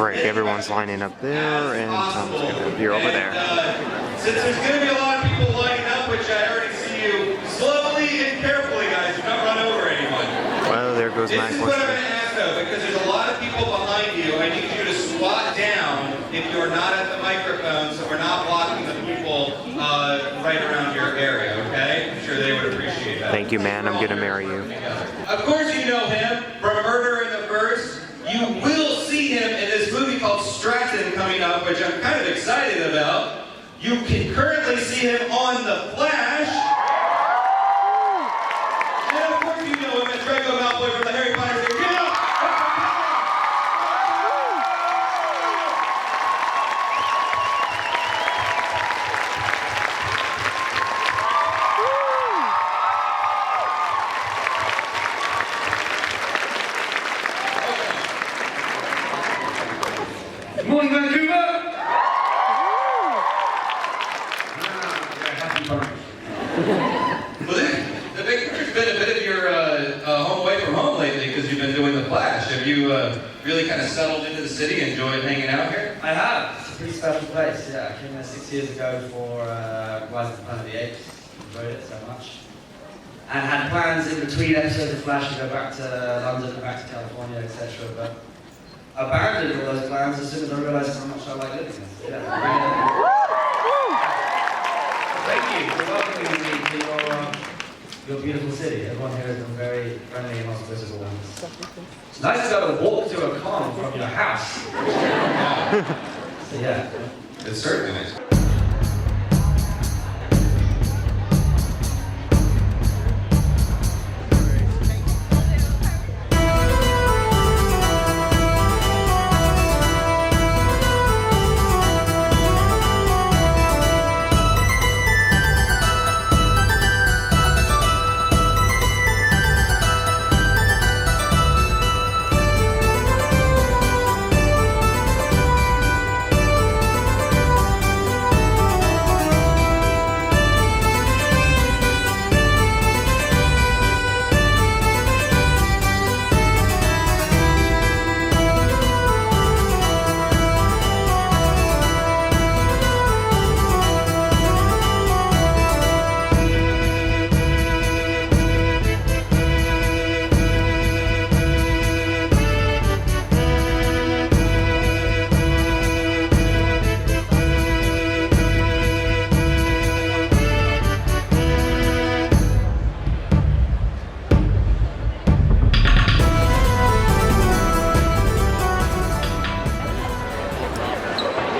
frick, everyone's lining up there, and Tom's gonna appear over there. Since there's going to be a lot of people lining up, which I already see you, slowly and carefully, guys, do not run over anyone. Well, there goes my This is what I'm question. going to ask, though, because there's a lot of people behind you. I need you to squat down if you're not at the microphone, so we're not blocking the people right around your area, okay? I'm sure they would appreciate that. Thank you, man. I'm gonna marry you. Of course you know him from Murder in the First. You will see him in this movie called Stratton coming up, which I'm kind of excited about. You can currently see him on The Flash. And of course you know him as Draco Malfoy from the Harry Potter series. Get up! Good morning, Vancouver! Well, the Big Picture's been a bit of your home away from home lately because you've been doing The Flash. Have you really kind of settled into the city, enjoyed hanging out here? I have. It's a pretty special place, yeah. I came there 6 years ago for Rise of the Planet of the Apes. Enjoyed it so much. And had plans in between episodes of Flash to go back to London, back to California, etc. But abandoned all those plans as soon as I realised how much I like living here. Yeah, thank you for welcoming me to your beautiful city. Everyone here has been very friendly and hospitable. It's nice to be able to walk to a con from your house. So yeah. It's certainly nice.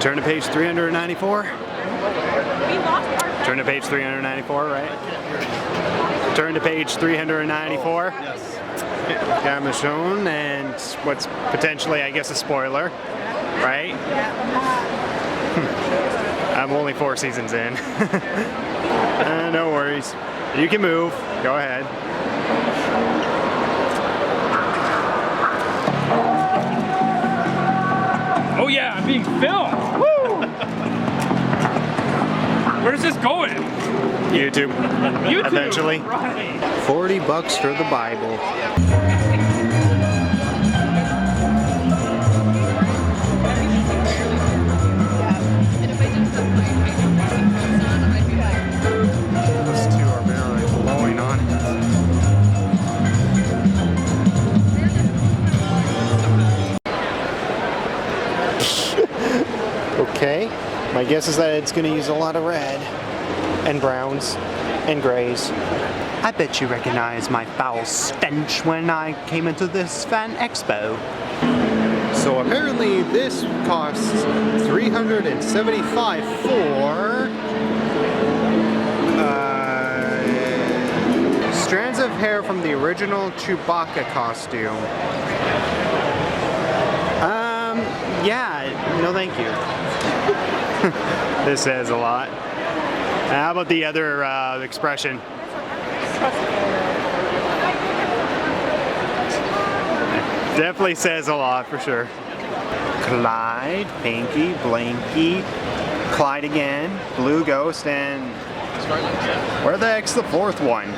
Turn to page 394. Turn to page 394, right? Turn to page 394. Yes. Camera shown, and what's potentially, I guess, a spoiler, right? I'm only 4 seasons in. No worries. You can move. Go ahead. Oh yeah, I'm being filmed! Woo! Where's this going? YouTube. YouTube! Eventually. Right. $40 for the Bible. Those two are barely blowing on it. Okay, my guess is that it's going to use a lot of red and browns and grays. I bet you recognize my foul stench when I came into this FanExpo. So apparently this costs $375 for strands of hair from the original Chewbacca costume. Yeah, no thank you. This says a lot. How about the other expression? Definitely says a lot for sure. Clyde, Pinky, Blinky, Clyde again, Blue Ghost, and where the heck's the fourth one?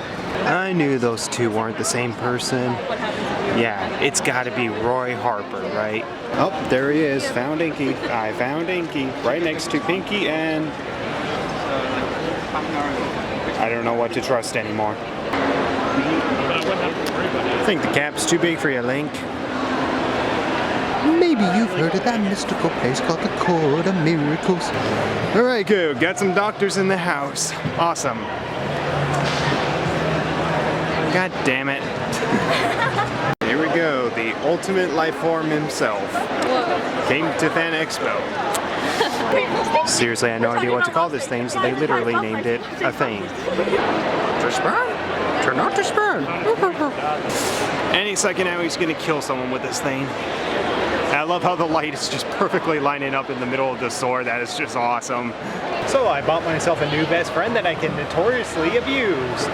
I knew those two weren't the same person. Yeah, it's gotta be Roy Harper, right? Oh, there he is. Found Inky. I found Inky. Right next to Pinky and... I don't know what to trust anymore. I think the cap's too big for you, Link. Maybe you've heard of that mystical place called the Court of Miracles. Alright, good. Got some doctors in the house. Awesome. God damn it. Here we go. The ultimate life form himself. Whoa. Came to FanExpo. Seriously, I had no idea what to call this thing, so they literally named it a thing. To spurn? Turn out to spurn. Any second now he's gonna kill someone with this thing. I love how the light is just perfectly lining up in the middle of the sword. That is just awesome. So I bought myself a new best friend that I can notoriously abuse.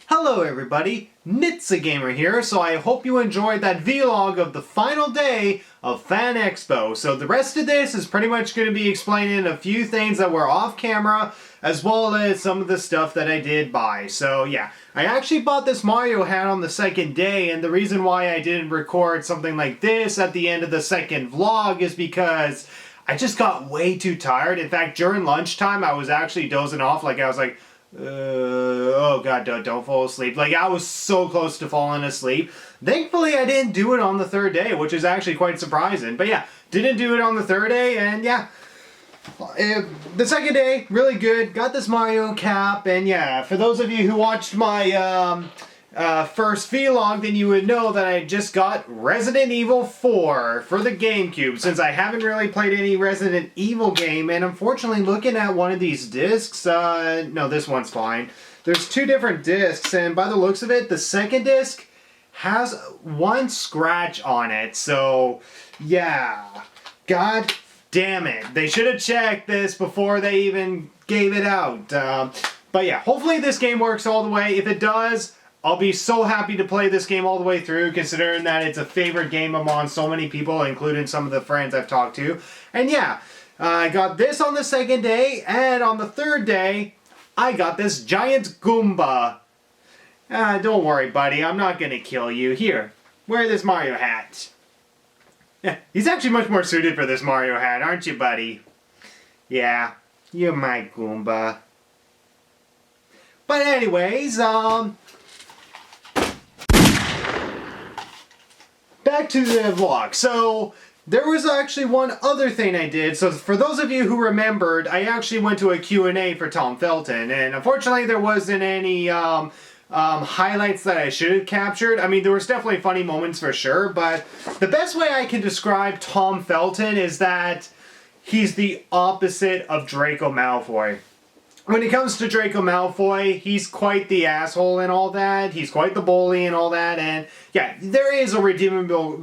Hello everybody, Nitsa Gamer here, so I hope you enjoyed that vlog of the final day of FanExpo. So the rest of this is pretty much going to be explaining a few things that were off camera, as well as some of the stuff that I did buy. So yeah, I actually bought this Mario hat on the second day, and the reason why I didn't record something like this at the end of the second vlog is because I just got way too tired. In fact, during lunchtime I was actually dozing off, like I was like, oh god, don't fall asleep. Like, I was so close to falling asleep. Thankfully, I didn't do it on the third day, which is actually quite surprising. But yeah, didn't do it on the third day, and yeah. The second day, really good. Got this Mario cap, and yeah, for those of you who watched my first vlog, then you would know that I just got Resident Evil 4 for the GameCube, since I haven't really played any Resident Evil game, and unfortunately looking at one of these discs, no, this one's fine. There's two different discs, and by the looks of it, the second disc has one scratch on it, so yeah, god damn it. They should have checked this before they even gave it out. But yeah, hopefully this game works all the way. If it does, I'll be so happy to play this game all the way through, considering that it's a favorite game among so many people, including some of the friends I've talked to. And yeah, I got this on the second day, and on the third day, I got this giant Goomba. Don't worry, buddy, I'm not gonna kill you. Here, wear this Mario hat. Yeah, he's actually much more suited for this Mario hat, aren't you, buddy? Yeah, you're my Goomba. But anyways, back to the vlog. So, there was actually one other thing I did. So, for those of you who remembered, I actually went to a Q&A for Tom Felton. And unfortunately, there wasn't any highlights that I should have captured. I mean, there was definitely funny moments for sure. But the best way I can describe Tom Felton is that he's the opposite of Draco Malfoy. When it comes to Draco Malfoy, he's quite the asshole and all that. He's quite the bully and all that. And yeah, there is a redeemable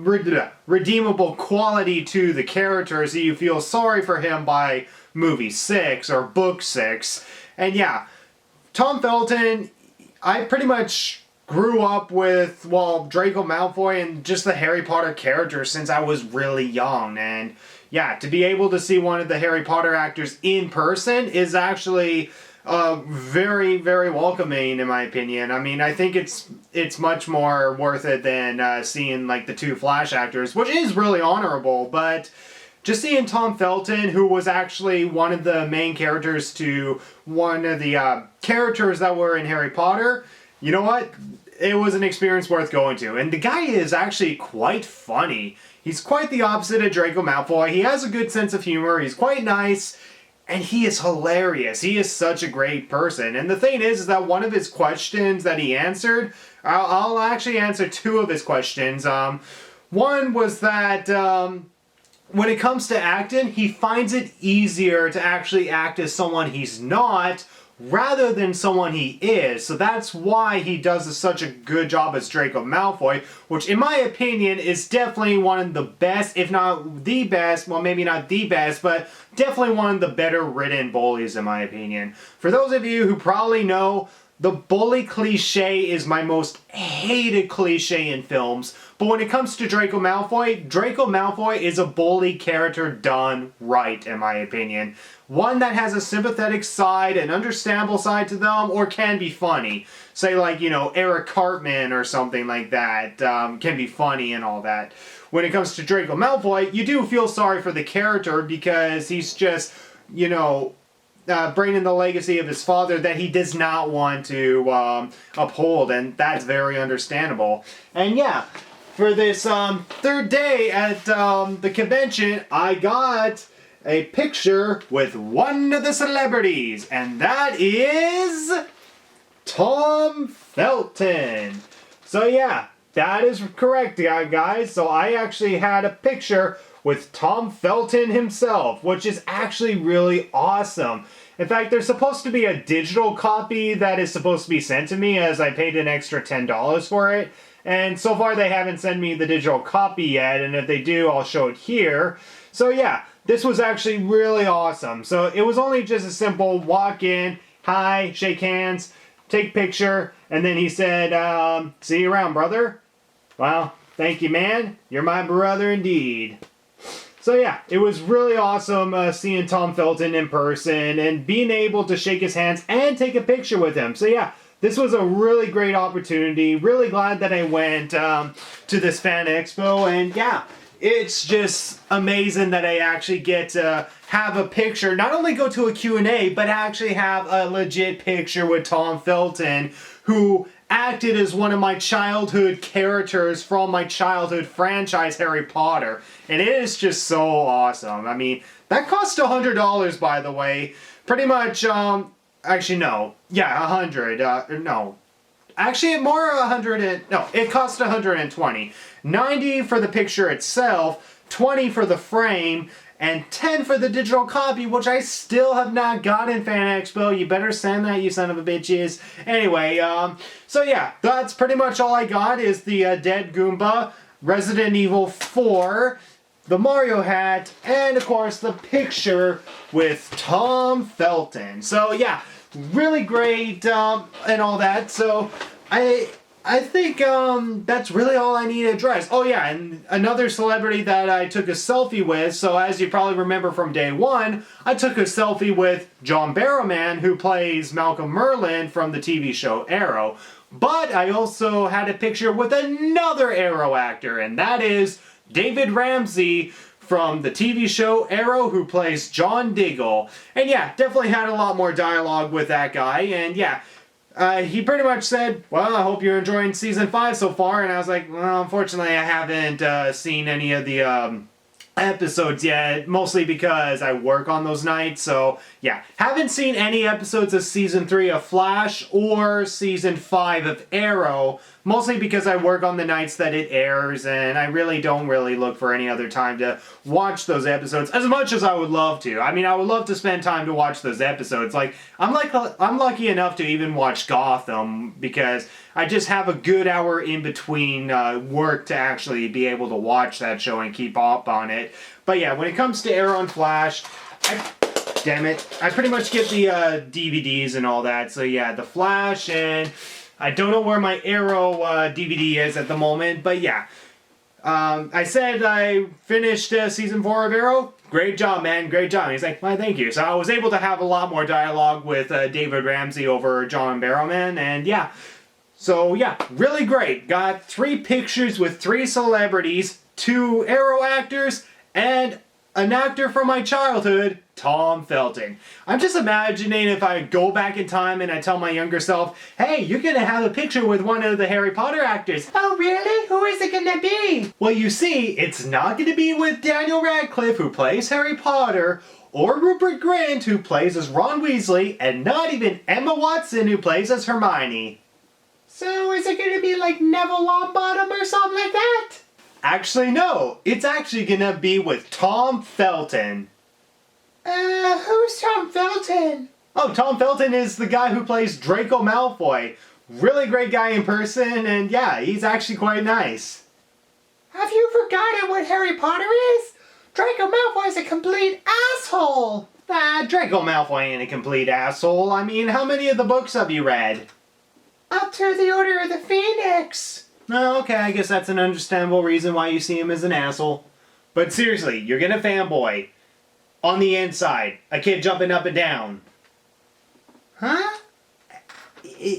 quality to the character, so you feel sorry for him by movie 6 or book 6. And yeah, Tom Felton, I pretty much grew up with, well, Draco Malfoy and just the Harry Potter characters since I was really young. And yeah, to be able to see one of the Harry Potter actors in person is actually very, very welcoming, in my opinion. I mean, I think it's much more worth it than seeing like the two Flash actors, which is really honorable, but just seeing Tom Felton, who was actually one of the main characters to one of the characters that were in Harry Potter, you know what? It was an experience worth going to. And the guy is actually quite funny. He's quite the opposite of Draco Malfoy. He has a good sense of humor. He's quite nice. And he is hilarious. He is such a great person. And the thing is that one of his questions that he answered, I'll actually answer two of his questions. One was that when it comes to acting, he finds it easier to actually act as someone he's not rather than someone he is. So that's why he does such a good job as Draco Malfoy, which in my opinion is definitely one of the best, if not the best, well maybe not the best, but definitely one of the better written bullies in my opinion. For those of you who probably know, the bully cliche is my most hated cliche in films, but when it comes to Draco Malfoy is a bully character done right, in my opinion. one that has a sympathetic side, an understandable side to them, or can be funny. Say like, you know, Eric Cartman or something like that, can be funny and all that. When it comes to Draco Malfoy, you do feel sorry for the character because he's just, you know, bringing the legacy of his father that he does not want to uphold, and that's very understandable. And yeah, for this third day at the convention, I got a picture with one of the celebrities, and that is Tom Felton. So yeah, that is correct, guys. So I actually had a picture with Tom Felton himself, which is actually really awesome. In fact, there's supposed to be a digital copy that is supposed to be sent to me, as I paid an extra $10 for it. And so far they haven't sent me the digital copy yet, and if they do, I'll show it here. So yeah, this was actually really awesome. So it was only just a simple walk in, hi, shake hands, take picture, and then he said, see you around, brother. Well, thank you, man. You're my brother indeed. So yeah, it was really awesome seeing Tom Felton in person and being able to shake his hands and take a picture with him. So yeah, this was a really great opportunity. Really glad that I went to this Fan Expo, and yeah, it's just amazing that I actually get to have a picture, not only go to a Q&A, but actually have a legit picture with Tom Felton, who acted as one of my childhood characters from my childhood franchise, Harry Potter. And it is just so awesome. I mean, that cost $100, by the way. Pretty much, actually, no. Yeah, 100. No. Actually, more 100 no, it cost 120. 90 for the picture itself, 20 for the frame, and 10 for the digital copy, which I still have not got in Fan Expo. You better send that, you son of a bitches. Anyway, so yeah, that's pretty much all I got is the Dead Goomba, Resident Evil 4, the Mario hat, and of course the picture with Tom Felton. So yeah, really great and all that. So I think that's really all I need to address. Oh yeah, and another celebrity that I took a selfie with, so as you probably remember from day one, I took a selfie with John Barrowman, who plays Malcolm Merlin from the TV show Arrow. But I also had a picture with another Arrow actor, and that is David Ramsey from the TV show Arrow, who plays John Diggle. And yeah, definitely had a lot more dialogue with that guy, and yeah, he pretty much said, well, I hope you're enjoying Season 5 so far, and I was like, well, unfortunately I haven't seen any of the episodes yet, mostly because I work on those nights, so yeah, haven't seen any episodes of Season 3 of Flash or Season 5 of Arrow, mostly because I work on the nights that it airs, and I really don't look for any other time to watch those episodes as much as I would love to. I mean, I would love to spend time to watch those episodes. Like, I'm lucky enough to even watch Gotham because I just have a good hour in between work to actually be able to watch that show and keep up on it. But yeah, when it comes to Arrow and Flash, damn it, I pretty much get the DVDs and all that. So yeah, the Flash, and I don't know where my Arrow DVD is at the moment, but yeah. I said I finished Season 4 of Arrow. Great job, man. Great job. He's like, why, thank you. So I was able to have a lot more dialogue with David Ramsey over John Barrowman, and yeah. So yeah, really great. Got 3 pictures with 3 celebrities, 2 Arrow actors, and an actor from my childhood, Tom Felton. I'm just imagining if I go back in time and I tell my younger self, hey, you're gonna have a picture with one of the Harry Potter actors. Oh really? Who is it gonna be? Well, you see, it's not gonna be with Daniel Radcliffe, who plays Harry Potter, or Rupert Grint, who plays as Ron Weasley, and not even Emma Watson, who plays as Hermione. So is it gonna be like Neville Longbottom or something like that? Actually, no. It's actually gonna be with Tom Felton. Who's Tom Felton? Oh, Tom Felton is the guy who plays Draco Malfoy. Really great guy in person, and yeah, he's actually quite nice. Have you forgotten what Harry Potter is? Draco Malfoy is a complete asshole! Draco Malfoy ain't a complete asshole. I mean, how many of the books have you read? Up to the Order of the Phoenix. Oh, okay, I guess that's an understandable reason why you see him as an asshole. But seriously, you're gonna fanboy. on the inside. A kid jumping up and down. Huh?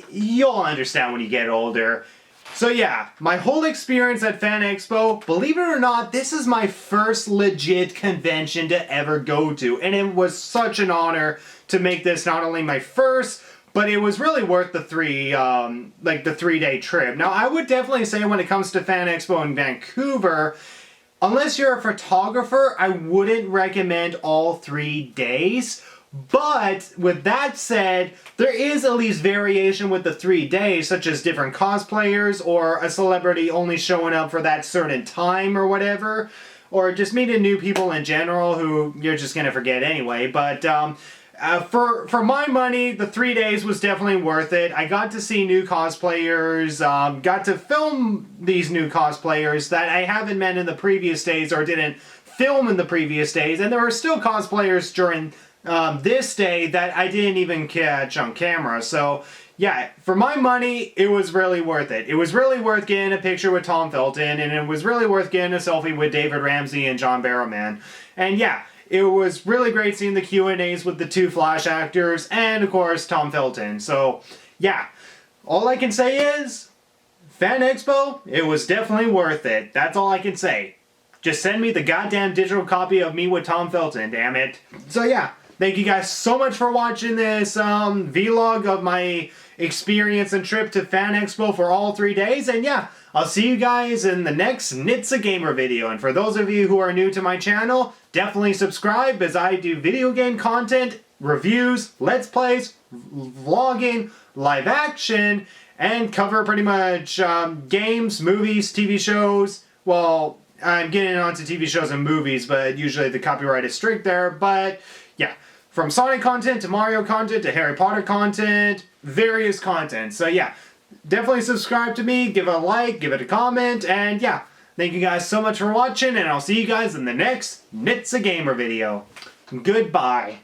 You'll understand when you get older. So yeah, my whole experience at FanExpo, believe it or not, this is my first legit convention to ever go to. And it was such an honor to make this not only my first, but it was really worth the the 3-day trip. Now, I would definitely say when it comes to FanExpo in Vancouver, unless you're a photographer, I wouldn't recommend all 3 days. But with that said, there is at least variation with the 3 days, such as different cosplayers or a celebrity only showing up for that certain time or whatever, or just meeting new people in general who you're just gonna forget anyway. But for my money, the 3 days was definitely worth it. I got to see new cosplayers, got to film these new cosplayers that I haven't met in the previous days or didn't film in the previous days, and there were still cosplayers during this day that I didn't even catch on camera. So yeah, for my money, it was really worth it. It was really worth getting a picture with Tom Felton, and it was really worth getting a selfie with David Ramsey and John Barrowman. And yeah, it was really great seeing the Q&As with the 2 Flash actors and of course Tom Felton. So yeah, all I can say is FanExpo, it was definitely worth it. That's all I can say. Just send me the goddamn digital copy of me with Tom Felton, damn it. So yeah, thank you guys so much for watching this vlog of my experience and trip to FanExpo for all 3 days. And yeah, I'll see you guys in the next Nit's a Gamer video. And for those of you who are new to my channel, definitely subscribe as I do video game content, reviews, let's plays, vlogging, live action, and cover pretty much games, movies, TV shows. Well, I'm getting onto TV shows and movies, but usually the copyright is strict there. But yeah, from Sonic content to Mario content to Harry Potter content, various content. So yeah, definitely subscribe to me, give it a like, give it a comment, and yeah, thank you guys so much for watching, and I'll see you guys in the next Nit's a Gamer video. Goodbye.